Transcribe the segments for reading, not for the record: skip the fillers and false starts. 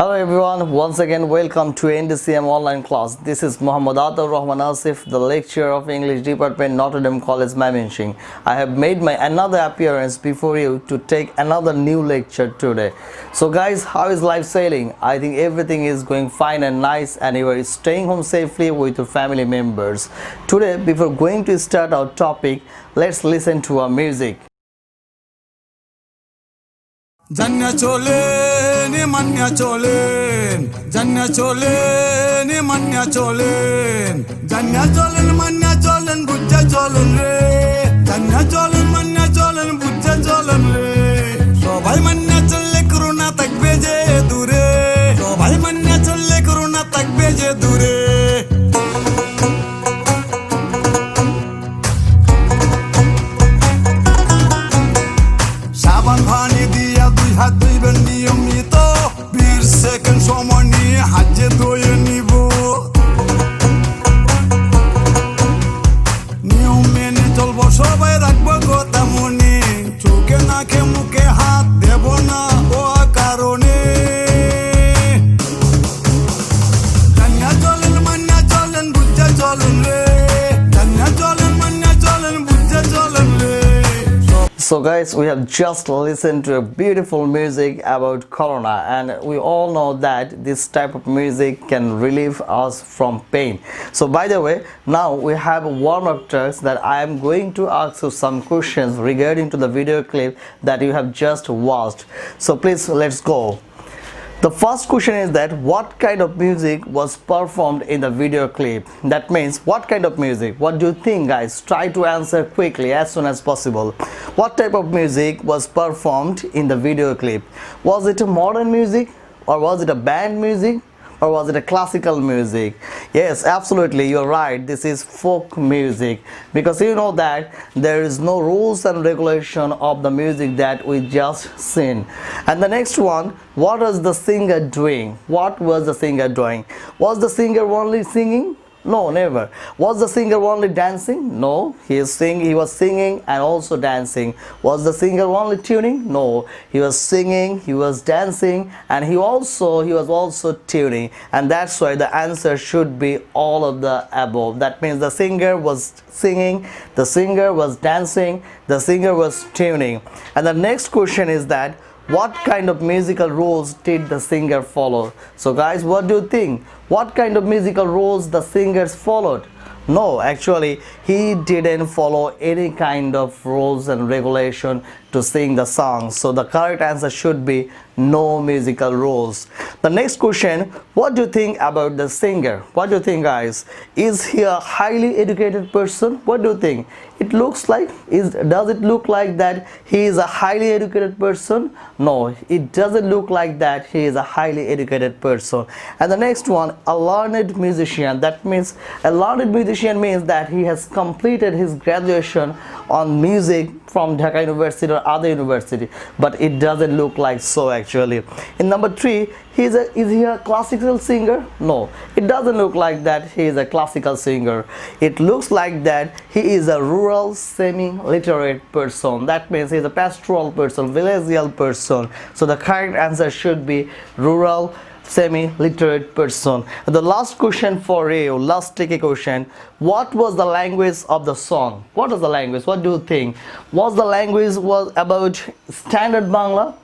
Hello everyone, once again welcome to NDCM online class. This is Muhammad Ataur Rahman Asif, the lecturer of English Department, Notre College, Mymensingh. I have made my another appearance before you to take another new lecture today. So guys, how is life sailing? I think everything is going fine and nice and you are staying home safely with your family members. Today, before going to start our topic, let's listen to our music. Janya cholen, manya cholen, Janya cholen, manya cholen, Janya cholen, manya cholen, bujja cholen re, Janya cholen, manya cholen, bujja cholen re. So bhai manya cholle corona tak beje dure, so bhai manya cholle corona tak beje dure. Shaban bhani diya হাত দুইবার নিয়মিত 20 second সময় নিয়ে হাজে ধুয়ে নিব নিয়ম মেনে চলবো সবাই রাখবো কথা মনে চোখে নাকে মুখে হাত দেব না ও কারণে জান্না চলেন মান্না চলেন বুঝা চলেন রে জান্না চলেন মান্না চলেন বুঝা চলেন রে. So guys, we have just listened to a beautiful music about corona and we all know that this type of music can relieve us from pain. So by the way, now we have a warm-up test that I am going to ask you some questions regarding to the video clip that you have just watched. So please, let's go. The first question is that what kind of music was performed in the video clip? That means what kind of music? What do you think, guys? Try to answer quickly as soon as possible. What type of music was performed in the video clip? Was it a modern music or was it a band music? Or was it a classical music? Yes, absolutely, you're right. This is folk music because you know that there is no rules and regulation of the music that we just sing. And the next one, what was the singer doing? What was the singer doing? Was the singer only singing? No, never. Was the singer only dancing? No, he was singing and also dancing. Was the singer only tuning? No, he was singing, he was dancing, and he was also tuning. And that's why the answer should be all of the above. That means the singer was singing, the singer was dancing, the singer was tuning. And the next question is that what kind of musical rules did the singer follow? So guys, what do you think? What kind of musical rules the singers followed? No, actually he didn't follow any kind of rules and regulation to sing the song. So the correct answer should be no musical rules. The next question, what do you think about the singer? What do you think, guys? Is he a highly educated person? What do you think? It looks like, does it look like that he is a highly educated person? No, it doesn't look like that he is a highly educated person. And the next one, a learned musician. That means a learned musician means that he has completed his graduation on music from Dhaka University or other university, but it doesn't look like so actually. In number 3, is he a classical singer? No, it doesn't look like that he is a classical singer. It looks like that he is a rural semi-literate person. That means he is a pastoral person, villageal person. So the correct answer should be rural semi-literate person. The last question for you, last tricky question, what was the language of the song? What was the language? What do you think? Was the language about standard Bangla?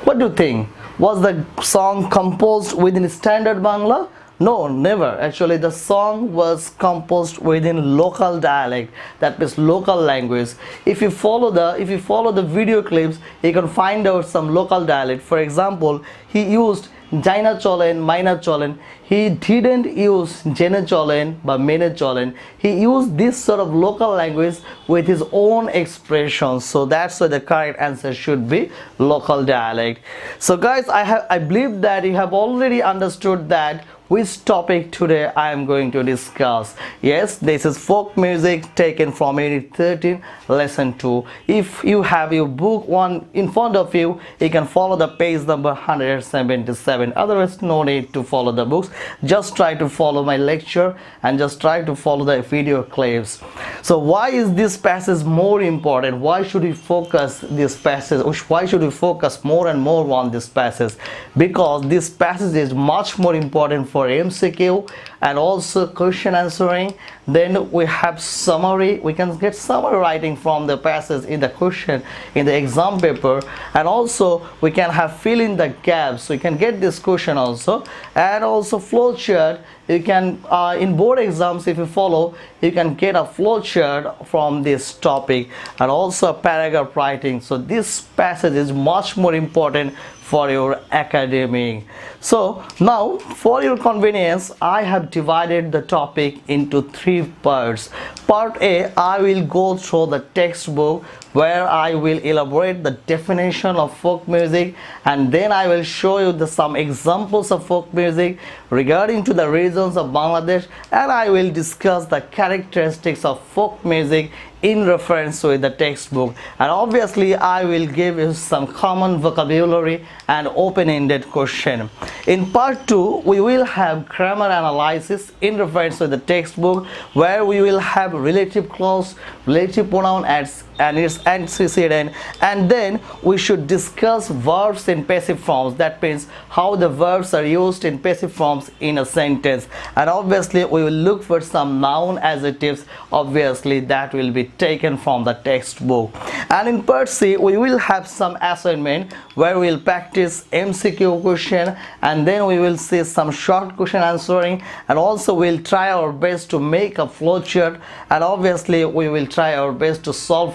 What do you think? Was the song composed within standard Bangla? No, never. Actually, the song was composed within local dialect, that means local language. If you follow the video clips, you can find out some local dialect. For example, he used Jaina Cholen, Maina Cholen. He didn't use Jene Cholen but Mene Cholen. He used this sort of local language with his own expressions. So that's why the correct answer should be local dialect. So guys, I believe that you have already understood that which topic today I am going to discuss. Yes, this is folk music taken from Unit 13, Lesson 2. If you have your book one in front of you, you can follow the page number 177. Otherwise, no need to follow the books. Just try to follow my lecture and just try to follow the video clips. So why is this passage more important? Why should we focus this passage? Why should we focus more and more on this passage? Because this passage is much more important for MCQ and also question answering. Then we have summary. We can get summary writing from the passage in the question in the exam paper, and also we can have fill in the gaps. So you can get this question also, and also flow chart. You can in board exams, if you follow, you can get a flow chart from this topic, and also a paragraph writing. So this passage is much more important for your academic. So now, for your convenience, I have divided the topic into 3 parts. Part A, I will go through the textbook where I will elaborate the definition of folk music, and then I will show you some examples of folk music regarding to the regions of Bangladesh, and I will discuss the characteristics of folk music in reference with the textbook, and obviously I will give you some common vocabulary and open-ended question. In part 2, we will have grammar analysis in reference with the textbook, where we will have relative clause, relative pronoun and its antecedent, and then we should discuss verbs in passive forms. That means how the verbs are used in passive forms in a sentence, and obviously we will look for some noun adjectives. Obviously that will be taken from the textbook. And in part C, we will have some assignment where we will practice MCQ question, and then we will see some short question answering, and also we will try our best to make a flowchart, and obviously we will try our best to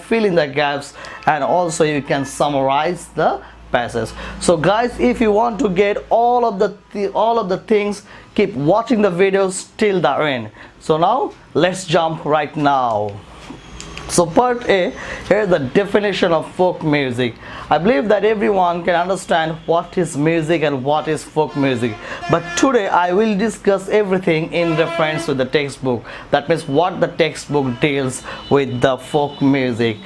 fill in the gaps, and also you can summarize the passage. So guys, if you want to get all of the things, keep watching the videos till the end. So now let's jump right now. So part A, here is the definition of folk music. I believe that everyone can understand what is music and what is folk music. But today I will discuss everything in reference to the textbook. That means what the textbook deals with the folk music.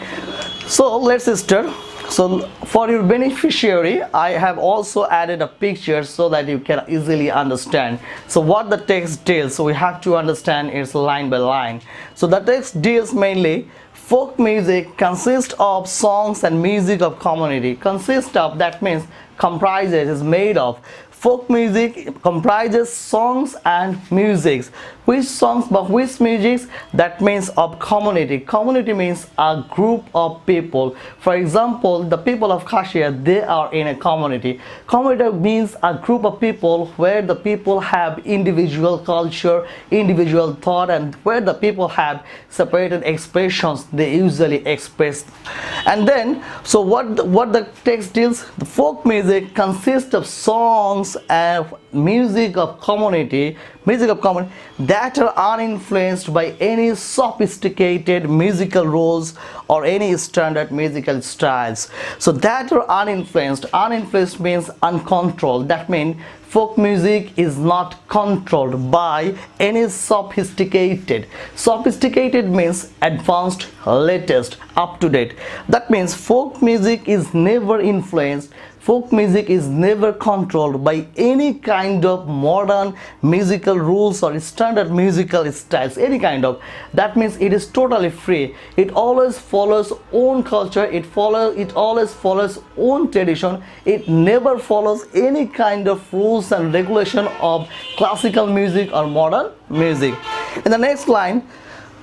So let's start. So for your beneficiary, I have also added a picture so that you can easily understand. So what the text deals, so we have to understand it's line by line. So the text deals mainly folk music consists of songs and music of community. Consists of, that means comprises, is made of. Folk music comprises songs and musics. Which songs but which musics? That means of community. Community means a group of people. For example, the people of Kashia, they are in a community. Community means a group of people where the people have individual culture, individual thought, and where the people have separated expressions they usually express. And then, so what the text deals? The folk music consists of songs and music of community that are uninfluenced by any sophisticated musical rules or any standard musical styles. So that are uninfluenced. Uninfluenced means uncontrolled. That means folk music is not controlled by any sophisticated. Sophisticated means advanced, latest, up to date. That means folk music is never influenced. Folk music is never controlled by any kind of modern musical rules or standard musical styles, any kind of. That means it is totally free. It always follows own culture. It always follows own tradition. It never follows any kind of rules and regulation of classical music or modern music. In the next line,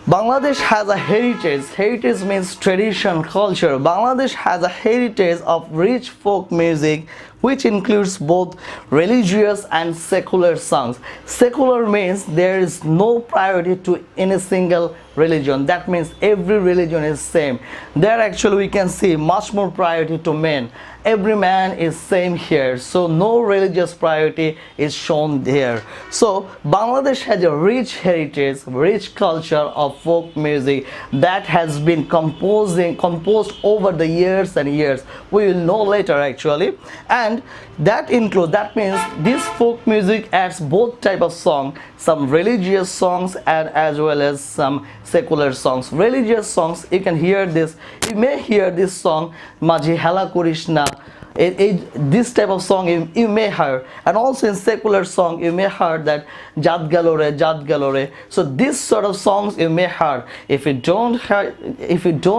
Bangladesh has a heritage. Heritage means tradition, culture. Bangladesh has a heritage of rich folk music, which includes both religious and secular songs. Secular means there is no priority to any single religion. That means every religion is same. There actually we can see much more priority to men. Every man is same here, so no religious priority is shown there. So Bangladesh has a rich heritage, rich culture of folk music that has been composed over the years and years. We will know later actually. And and that means this folk music adds both type of song, some religious songs and as well as some secular songs. Religious songs, you can hear this, you may hear this song Maji Hela Krishna. This type of song you may hear, and also in secular song you may hear that Jat Galore, Jat Galore. So this sort of songs you may hear. If you don't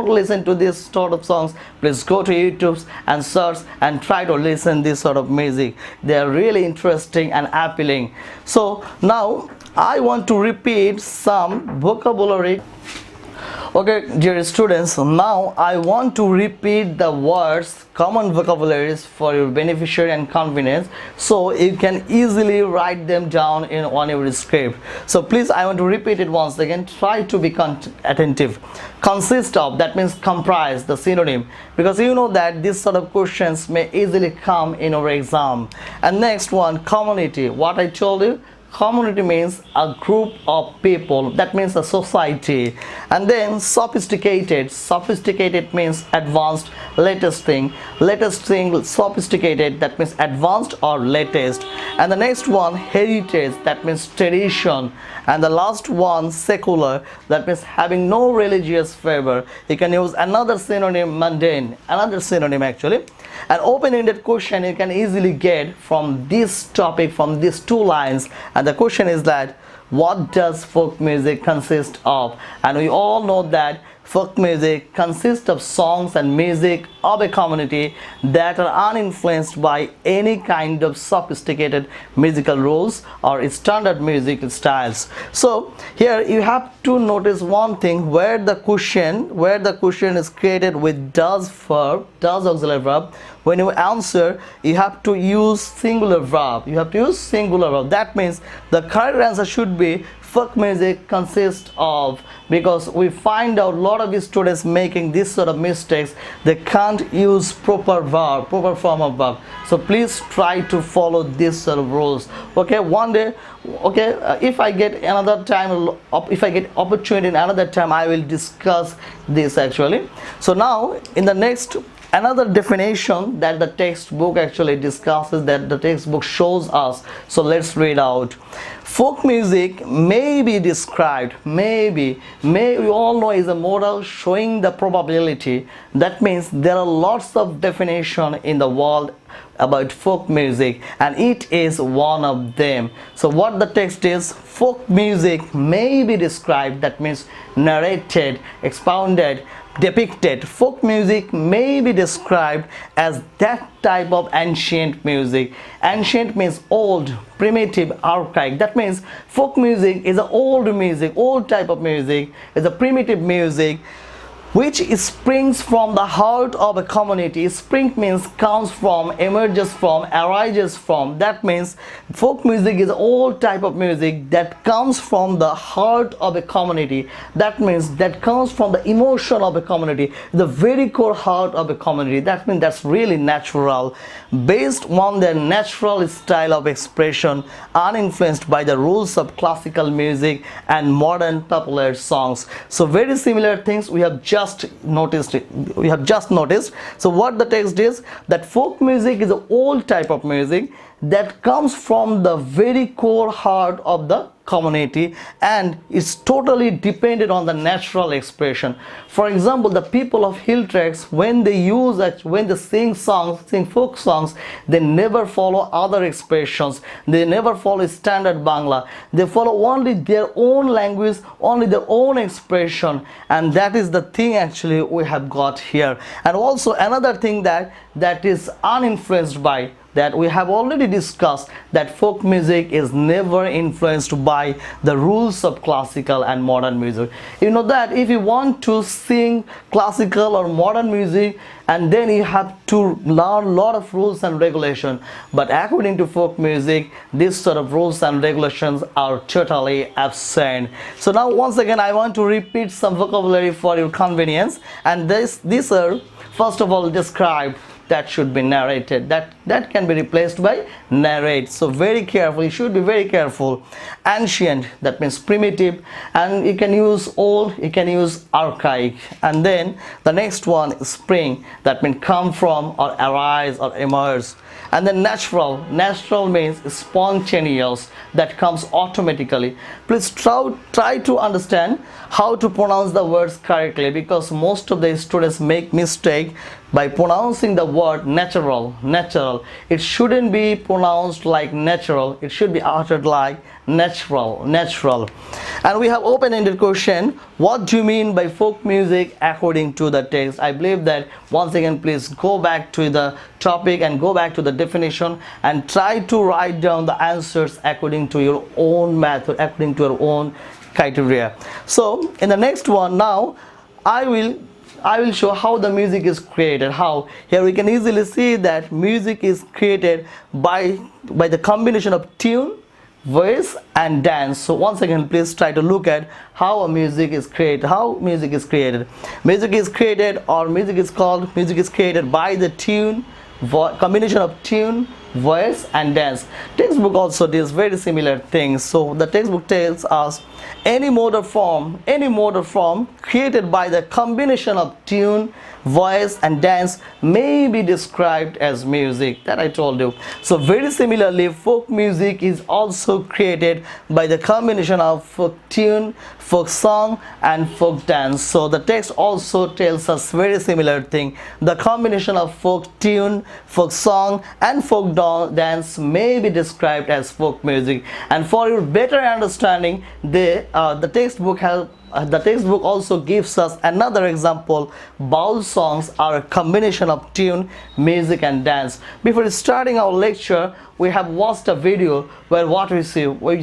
listen to this sort of songs, please go to YouTube and search and try to listen this sort of music. They are really interesting and appealing. So now I want to repeat some vocabulary. Okay, dear students, now I want to repeat the words, common vocabularies for your beneficiary and convenience, so you can easily write them down on your script. So please, I want to repeat it once again. Try to be attentive. Consist of, that means comprise, the synonym, because you know that this sort of questions may easily come in our exam. And next one, community. What I told you, community means a group of people, that means a society. And then sophisticated. Sophisticated means advanced, latest thing, sophisticated, that means advanced or latest. And the next one, heritage, that means tradition. And the last one, secular, that means having no religious favor. You can use another synonym, mundane, another synonym actually. An open-ended question you can easily get from this topic, from these two lines. And the question is that, what does folk music consist of? And we all know that folk music consists of songs and music of a community that are uninfluenced by any kind of sophisticated musical rules or standard music styles. So here you have to notice one thing, where the question is created with does verb, does auxiliary verb. When you answer, you have to use singular verb. That means the correct answer should be folk music consists of, because we find out a lot of students making this sort of mistakes. They can't use proper form of verb. So please try to follow this sort of rules. Okay, one day, if I get another time, if I get opportunity in another time, I will discuss this actually. So now in the next, another definition that the textbook actually discusses, that the textbook shows us. So let's read out. Folk music may be described, may we all know is a model showing the probability. That means there are lots of definition in the world about folk music, and it is one of them. So what the text is, folk music may be described, that means narrated, expounded, depicted. Folk music may be described as that type of ancient music. Ancient means old, primitive, archaic. That means folk music is an old music, old type of music, is a primitive music which springs from the heart of a community. Spring means comes from, emerges from, arises from. That means folk music is all type of music that comes from the heart of a community. That means that comes from the emotion of a community, the very core heart of a community. That means that's really natural, based on their natural style of expression, uninfluenced by the rules of classical music and modern popular songs. So very similar things we have just noticed. So what the text is, that folk music is an old type of music that comes from the very core heart of the community and is totally dependent on the natural expression. For example, the people of hill tracks, when they sing folk songs, they never follow other expressions, they never follow standard Bangla, they follow only their own language, only their own expression. And that is the thing actually we have got here. And also another thing that is uninfluenced by, that we have already discussed, that folk music is never influenced by the rules of classical and modern music. You know that if you want to sing classical or modern music, and then you have to learn a lot of rules and regulations, but according to folk music, these sort of rules and regulations are totally absent. So now once again I want to repeat some vocabulary for your convenience, and these are first of all described, that should be narrated, that can be replaced by narrate. So very careful, you should be very careful. Ancient, that means primitive, and you can use old, you can use archaic. And then the next one is spring, that means come from or arise or emerge. And then natural means spontaneous, that comes automatically. Please try to understand how to pronounce the words correctly, because most of the students make mistake by pronouncing the word natural. It shouldn't be pronounced like natural, it should be uttered like natural. And we have open-ended question: what do you mean by folk music according to the text? I believe that once again, please go back to the topic and go back to the definition and try to write down the answers according to your own method, according to your own criteria. So in the next one, now I will show how the music is created. How? Here we can easily see that music is created by the combination of tune, voice and dance. So once again, please try to look at how music is created. Music is created by the tune, combination of tune, voice and dance. Textbook also does very similar things. So the textbook tells us any mode or form created by the combination of tune, voice and dance may be described as music. That I told you. So very similarly, folk music is also created by the combination of folk tune, folk song and folk dance. So the text also tells us very similar thing. The combination of folk tune, folk song and folk dance may be described as folk music. And for your better understanding, the textbook also gives us another example. Baul songs are a combination of tune, music and dance. Before starting our lecture, we have watched a video where we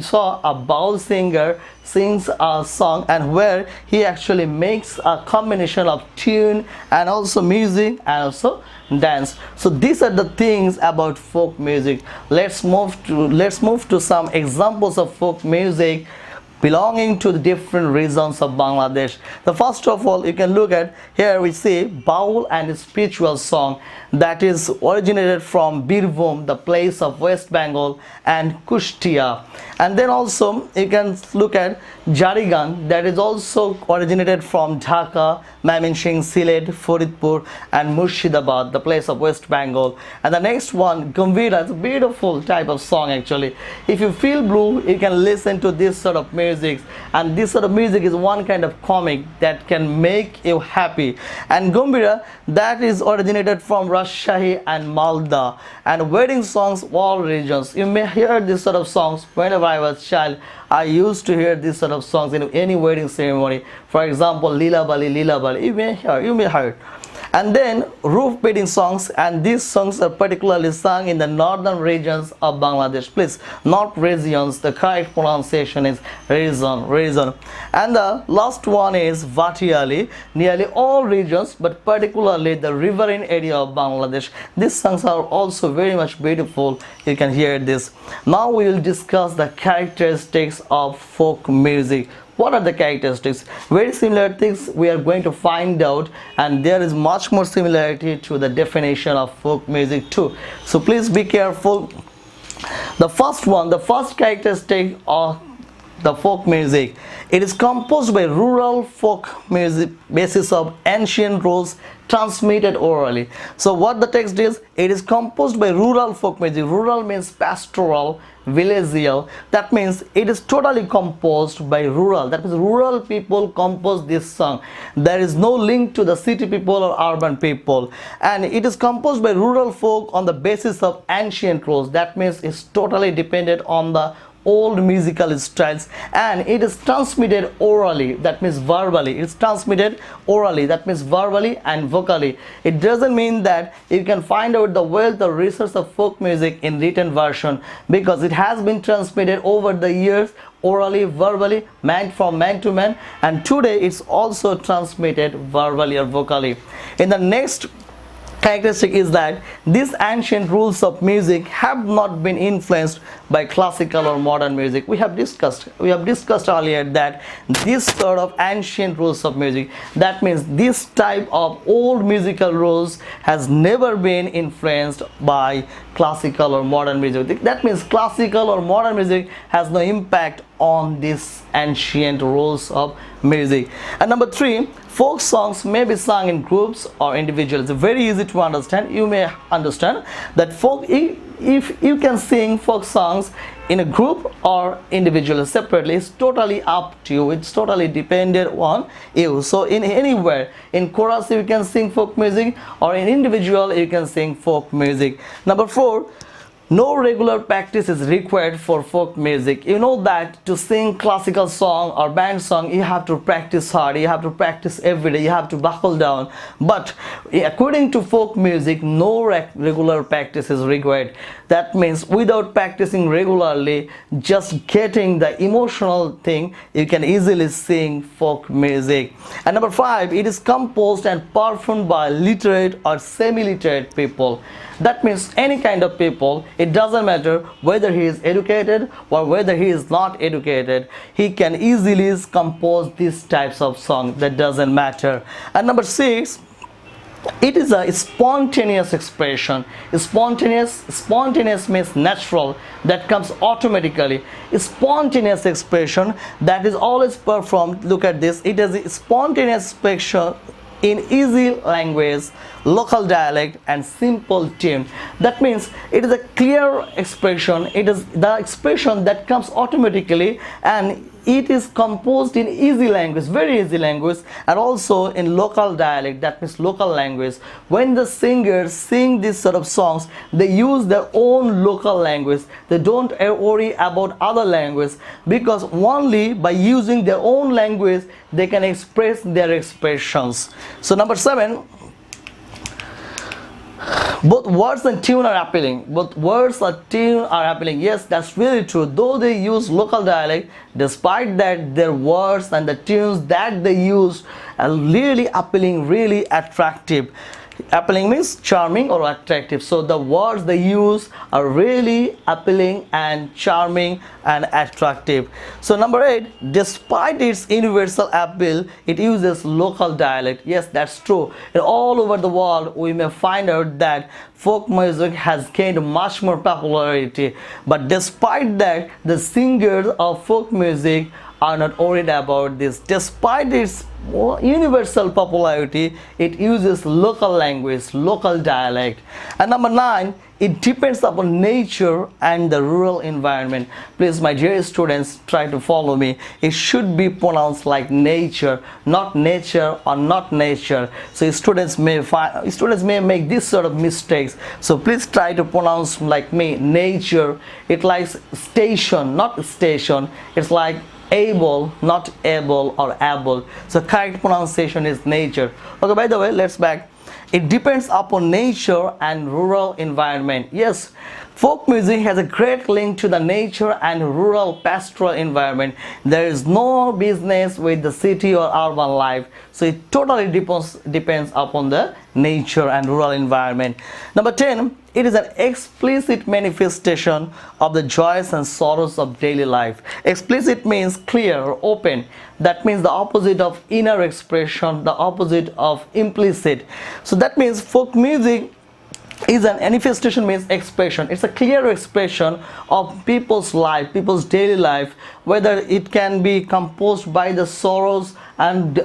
saw a Baul singer sings a song, and where he actually makes a combination of tune and also music and also dance. So these are the things about folk music. Let's move to some examples of folk music belonging to the different regions of Bangladesh. The first of all, you can look at here, we see Baul and spiritual song that is originated from Birbhum, the place of West Bengal, and Kushtia. And then also you can look at Jarigan, that is also originated from Dhaka, Mymensingh, Sylhet, Faridpur and Murshidabad, the place of West Bengal. And the next one, Gambhira, is a beautiful type of song actually. If you feel blue, you can listen to this sort of music, and this sort of music is one kind of comic that can make you happy. And Gambhira, that is originated from Rajshahi and Malda, and wedding songs, all regions. You may hear this sort of songs. Whenever I was a child, I used to hear this sort of songs in any wedding ceremony. For example, Lila Bali, you may hear. And then roof beating songs, and these songs are particularly sung in the northern regions of Bangladesh. Please, not regions, the correct pronunciation is region. And the last one is Vatiali, nearly all regions, but particularly the riverine area of Bangladesh. These songs are also very much beautiful. You can hear this. Now we will discuss the characteristics of folk music. What are the characteristics? Very similar things we are going to find out, and there is much more similarity to the definition of folk music too. So please be careful. The first characteristic of the folk music, it is composed by rural folk music basis of ancient rules transmitted orally. So what the text is, it is composed by rural folk music. Rural means pastoral, villageal. That means it is totally composed by rural. That means rural people compose this song. There is no link to the city people or urban people. And it is composed by rural folk on the basis of ancient rules. That means it's totally dependent on the old musical styles, and it is transmitted orally, that means verbally. It's transmitted orally, that means verbally and vocally. It doesn't mean that you can find out the wealth or research of folk music in written version, because it has been transmitted over the years orally, verbally, from man to man, and today it's also transmitted verbally or vocally. In the next characteristic is that these ancient rules of music have not been influenced by classical or modern music. We have discussed earlier that this sort of ancient rules of music, that means this type of old musical rules has never been influenced by classical or modern music. That means classical or modern music has no impact on these ancient rules of music. And number 3, Folk songs may be sung in groups or individuals. It's very easy to understand. You may understand that if you can sing folk songs in a group or individually separately, it's totally up to you. It's totally dependent on you. So in anywhere, in chorus you can sing folk music, or in individual you can sing folk music. Number 4, no regular practice is required for folk music. You know that to sing classical song or band song, you have to practice hard, you have to practice every day, you have to buckle down. But according to folk music, no regular practice is required. That means without practicing regularly, just getting the emotional thing, you can easily sing folk music. And number 5, it is composed and performed by literate or semi-literate people. That means any kind of people, it doesn't matter whether he is educated or whether he is not educated, he can easily compose these types of songs. That doesn't matter. And number 6, it is a spontaneous expression. Spontaneous means natural, that comes automatically. Spontaneous expression that is always performed. Look at this. It is a spontaneous expression in easy language, local dialect and simple tune. That means it is a clear expression. It is the expression that comes automatically, and it is composed in easy language, very easy language, and also in local dialect, that means local language. When the singers sing these sort of songs, they use their own local language. They don't worry about other language, because only by using their own language they can express their expressions. So number 7, both words and tune are appealing. Both words and tune are appealing. Yes, that's really true. Though they use local dialect, despite that, their words and the tunes that they use are really appealing, really attractive. Appealing means charming or attractive. So the words they use are really appealing and charming and attractive. So number 8, despite its universal appeal, it uses local dialect. Yes, that's true. And all over the world we may find out that folk music has gained much more popularity. But despite that, the singers of folk music are not worried about this. Despite its universal popularity, it uses local language, local dialect. And number 9, it depends upon nature and the rural environment. Please, my dear students, try to follow me. It should be pronounced like nature, not nature or not nature. So students may make this sort of mistakes. So please try to pronounce like me, nature. It likes station, not station. It's like able, not able or able. So correct pronunciation is nature. Okay, by the way, let's back. It depends upon nature and rural environment. Yes, folk music has a great link to the nature and rural pastoral environment. There is no business with the city or urban life. So it totally depends upon the nature and rural environment. Number 10, it is an explicit manifestation of the joys and sorrows of daily life. Explicit means clear or open. That means the opposite of inner expression, the opposite of implicit. So that means folk music is an manifestation, means expression. It's a clear expression of people's life, people's daily life, whether it can be composed by the sorrows and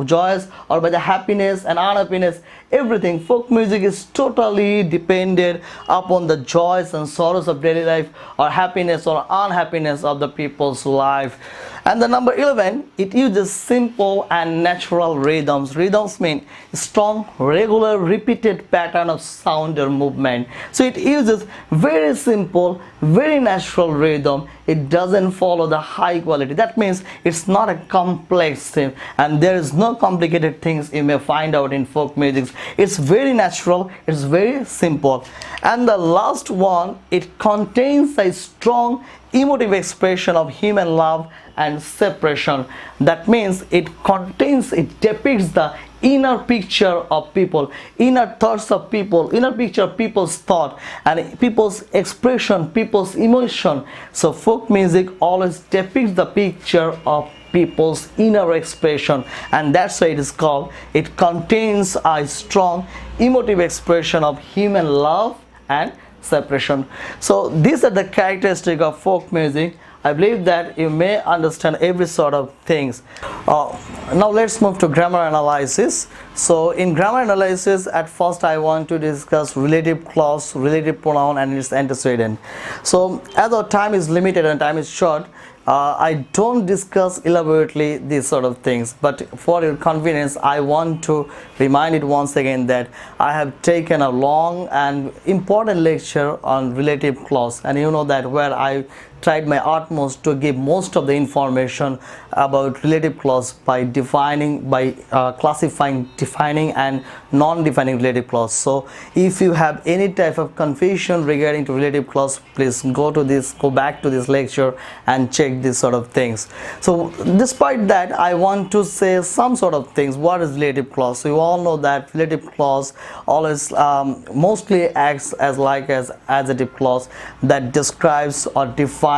joys, or by the happiness and unhappiness. Everything. Folk music is totally dependent upon the joys and sorrows of daily life, or happiness or unhappiness of the people's life. And the number 11, it uses simple and natural rhythms. Rhythms mean strong, regular, repeated pattern of sound or movement. So it uses very simple, very natural rhythm. It doesn't follow the high quality. That means it's not a complex thing, and there is no complicated things you may find out in folk music. It's very natural, it's very simple. And the last one, it contains a strong emotive expression of human love and separation. That means it depicts the inner picture of people, inner thoughts of people, inner picture of people's thought and people's expression, people's emotion. So folk music always depicts the picture of people's inner expression, and that's why it is called, it contains a strong emotive expression of human love and separation. So these are the characteristics of folk music. I believe that you may understand every sort of things. Now let's move to grammar analysis. So in grammar analysis, at first I want to discuss relative clause, relative pronoun and its antecedent. So as our time is limited and time is short, I don't discuss elaborately these sort of things, but for your convenience I want to remind it once again that I have taken a long and important lecture on relative clause, and you know that where I tried my utmost to give most of the information about relative clause by classifying, defining and non-defining relative clause. So if you have any type of confusion regarding to relative clause, please go back to this lecture and check these sort of things. So despite that, I want to say some sort of things. What is relative clause? So you all know that relative clause always mostly acts as adjective clause that describes or defines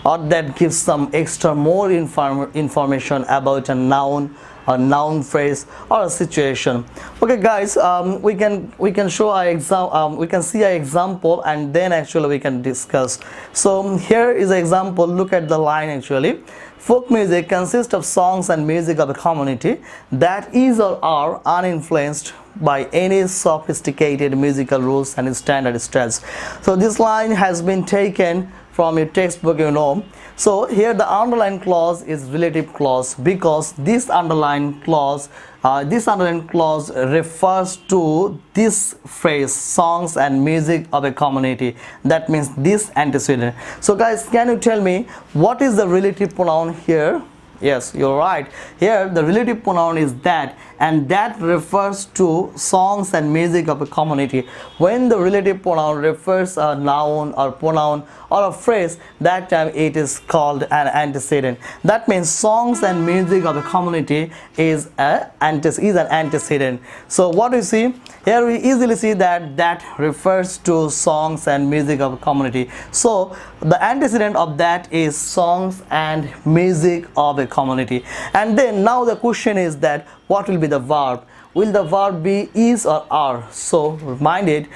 or that gives some extra more information about a noun phrase or a situation. Okay guys, we can show our example, we can see our example and then actually we can discuss. So here is an example. Look at the line. Actually, folk music consists of songs and music of a community that is or are uninfluenced by any sophisticated musical rules and standard styles. So this line has been taken from your textbook, you know. So here the underlined clause is relative clause because this underlined clause refers to this phrase, songs and music of a community. That means this antecedent. So guys, can you tell me what is the relative pronoun here? Yes, you're right. Here the relative pronoun is that, and that refers to songs and music of a community. When the relative pronoun refers a noun or pronoun or a phrase, that time it is called an antecedent. That means songs and music of a community is an antecedent. So what do you see? Here we easily see that refers to songs and music of a community. So the antecedent of that is songs and music of a community. And then now the question is that what will be the verb? Will the verb be is or are? So remind it,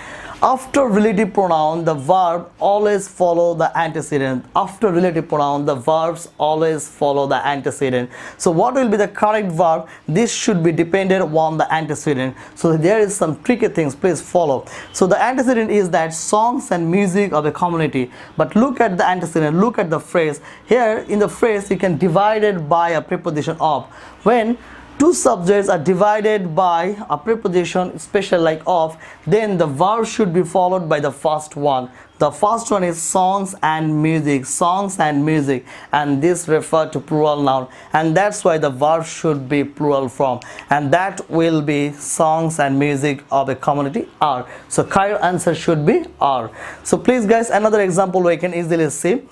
after relative pronoun the verb always follow the antecedent. After relative pronoun the verbs always follow the antecedent. So what will be the correct verb? This should be dependent on the antecedent. So there is some tricky things, please follow. So the antecedent is that songs and music of a community. But look at the antecedent, look at the phrase. Here in the phrase you can divide it by a preposition of. When two subjects are divided by a preposition special like of, then the verb should be followed by the first one. The first one is songs and music, and this refer to plural noun, and that's why the verb should be plural form, and that will be songs and music of a community are. So correct answer should be are. So please guys, another example we can easily see.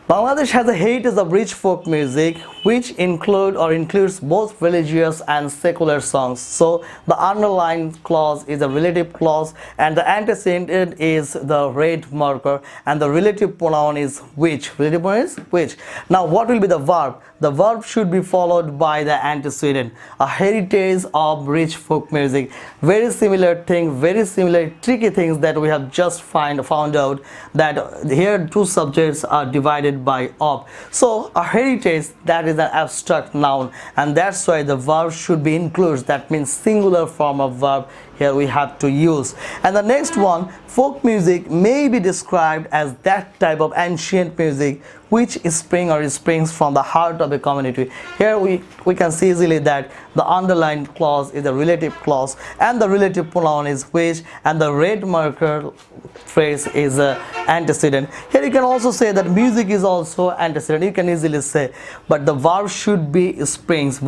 Bangladesh has a heritage of rich folk music which includes both religious and secular songs. So the underlined clause is a relative clause and the antecedent is the red marker and the relative pronoun is which. Relative pronoun is which. Now what will be the verb? The verb should be followed by the antecedent. A heritage of rich folk music. Very similar thing, very similar tricky things that we have just found out, that here two subjects are divided by of. So a heritage, that is an abstract noun, and that's why the verb should be includes. That means singular form of verb here we have to use. And the next one, folk music may be described as that type of ancient music which springs from the heart of a community. Here we can see easily that the underlined clause is a relative clause and the relative pronoun is which, and the red marker phrase is a antecedent. Here you can also say that music is also antecedent, you can easily say, but the verb should be springs,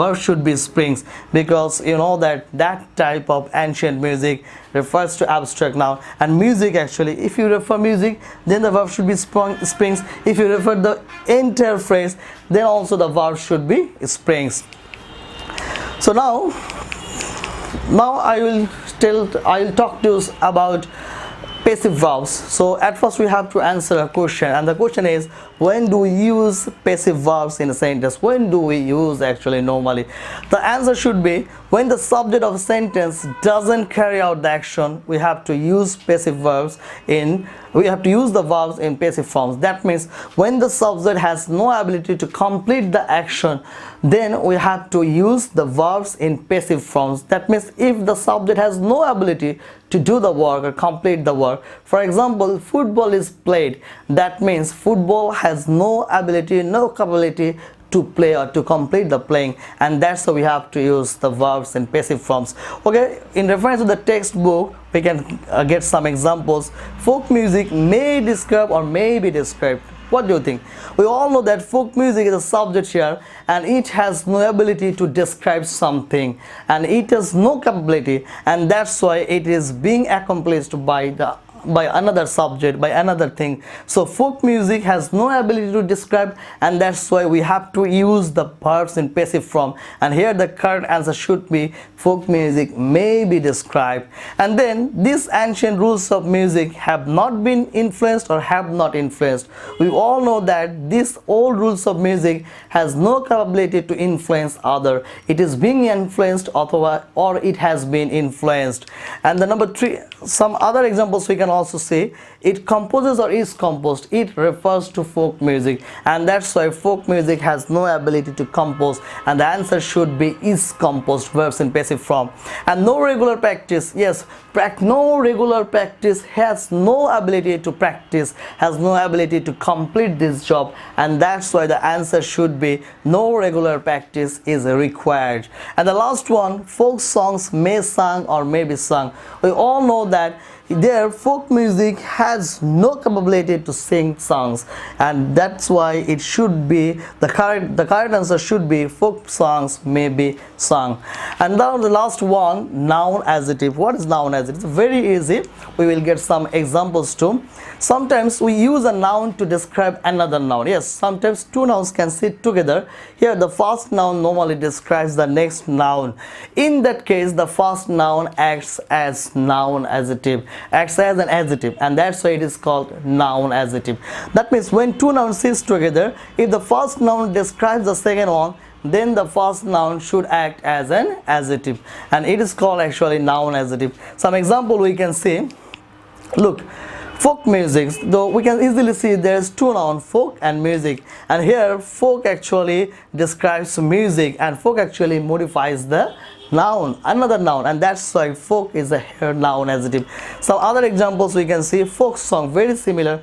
because you know that type of ancient music refers to abstract noun, and music, actually if you refer music then the verb should be springs. If you refer the entire phrase then also the verb should be springs. So now I will talk to you about passive verbs. So at first we have to answer a question, and the question is, when do we use passive verbs in a sentence? When do we use actually normally? The answer should be when the subject of a sentence doesn't carry out the action, we have to use passive verbs in we have to use the verbs in passive forms. That means when the subject has no ability to complete the action, then we have to use the verbs in passive forms. That means if the subject has no ability to do the work or complete the work, for example, football is played, that means football has no ability, no capability to play or to complete the playing, and that's why we have to use the verbs in passive forms. Okay, in reference to the textbook, we can get some examples. Folk music may describe or may be described. What do you think? We all know that folk music is a subject here, and it has no ability to describe something, and it has no capability, and that's why it is being accomplished by another subject, by another thing. So folk music has no ability to describe, and that's why we have to use the verbs in passive form. And here the correct answer should be folk music may be described. And then these ancient rules of music have not been influenced or have not influenced. We all know that these old rules of music has no capability to influence other. It is being influenced or it has been influenced. And the number 3, some other examples we can also say, it composes or is composed. It refers to folk music, and that's why folk music has no ability to compose, and the answer should be is composed, verbs in passive form. And no regular practice, yes, no regular practice has no ability to practice, has no ability to complete this job, and that's why the answer should be no regular practice is required. And the last one, folk songs may sung or may be sung. We all know that their folk music has no capability to sing songs, and that's why it should be the correct answer should be folk songs may be sung. And now the last one, noun adjective. What is noun adjective? It's very easy. We will get some examples too. Sometimes we use a noun to describe another noun. Yes, sometimes two nouns can sit together. Here the first noun normally describes the next noun. In that case, the first noun acts as noun adjective, acts as an adjective, and that's why it is called noun adjective. That means when two nouns sit together, if the first noun describes the second one, then the first noun should act as an adjective, and it is called actually noun adjective. Some example we can see. Look, folk music, though we can easily see there's two nouns, folk and music, and here folk actually describes music and folk actually modifies the noun, another noun, and that's why folk is a here noun adjective. Some other examples we can see, folk song, very similar.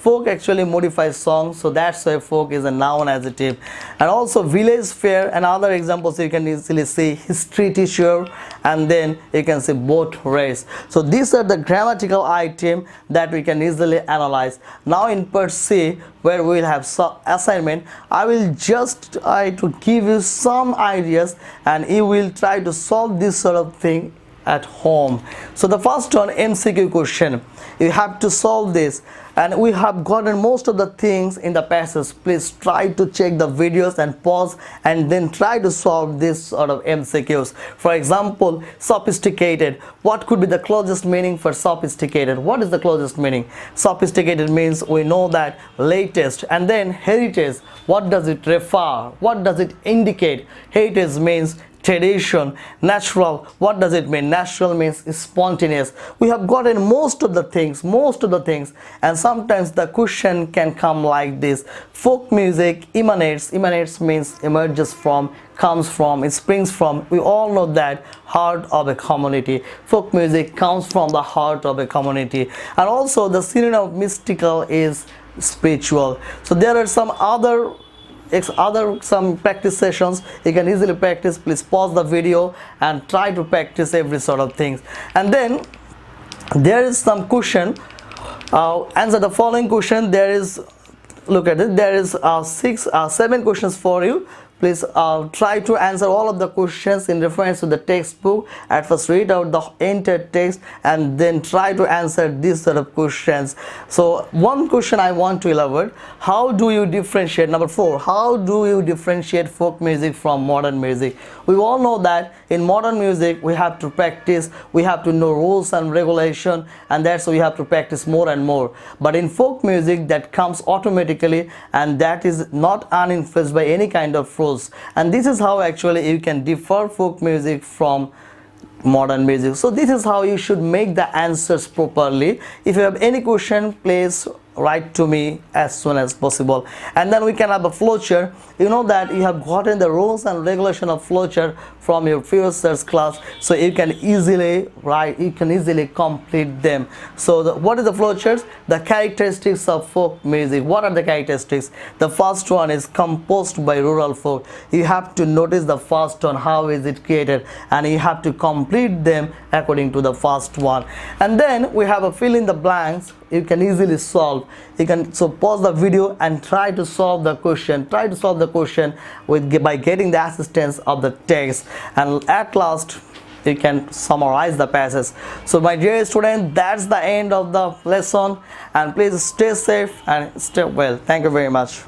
Folk actually modifies song, so that's why folk is a noun adjective. And also village fair and other examples you can easily see, history teacher, and then you can see boat race. So these are the grammatical items that we can easily analyze. Now in part C, where we will have some assignment, I will just try to give you some ideas, and you will try to solve this sort of thing at home. So the first one, MCQ question, you have to solve this, and we have gotten most of the things in the passage. Please try to check the videos and pause and then try to solve this sort of MCQs. For example, sophisticated, what could be the closest meaning for sophisticated? What is the closest meaning? Sophisticated means we know that latest. And then heritage, what does it refer? What does it indicate? Heritage means tradition. Natural, what does it mean? Natural means spontaneous. We have gotten most of the things, and sometimes the question can come like this. Folk music emanates means emerges from, comes from, it springs from. We all know that heart of a community. Folk music comes from the heart of a community. And also the synonym of mystical is spiritual. So there are some other some practice sessions you can easily practice. Please pause the video and try to practice every sort of things. And then there is some question, answer the following question. There is, look at it, there is 7 questions for you. Please try to answer all of the questions in reference to the textbook. At first read out the entire text and then try to answer these sort of questions. So one question I want to elaborate, how do you differentiate, number 4, how do you differentiate folk music from modern music? We all know that in modern music we have to practice, we have to know rules and regulation, and that's why we have to practice more and more. But in folk music that comes automatically, and that is not uninfluenced by any kind of rules. rules, and this is how actually you can differ folk music from modern music. So this is how you should make the answers properly. If you have any question, please write to me as soon as possible, and then we can have a flowchart. You know that you have gotten the rules and regulation of flowchart from your previous class, so you can easily write, you can easily complete them. So what is the flowchart? The characteristics of folk music. What are the characteristics? The first one is composed by rural folk. You have to notice the first one, how is it created, and you have to complete them according to the first one. And then we have a fill in the blanks. You can easily solve. You can so pause the video and try to solve the question. Try to solve the question by getting the assistance of the text, and at last you can summarize the passage. So my dear student, that's the end of the lesson, and please stay safe and stay well. Thank you very much.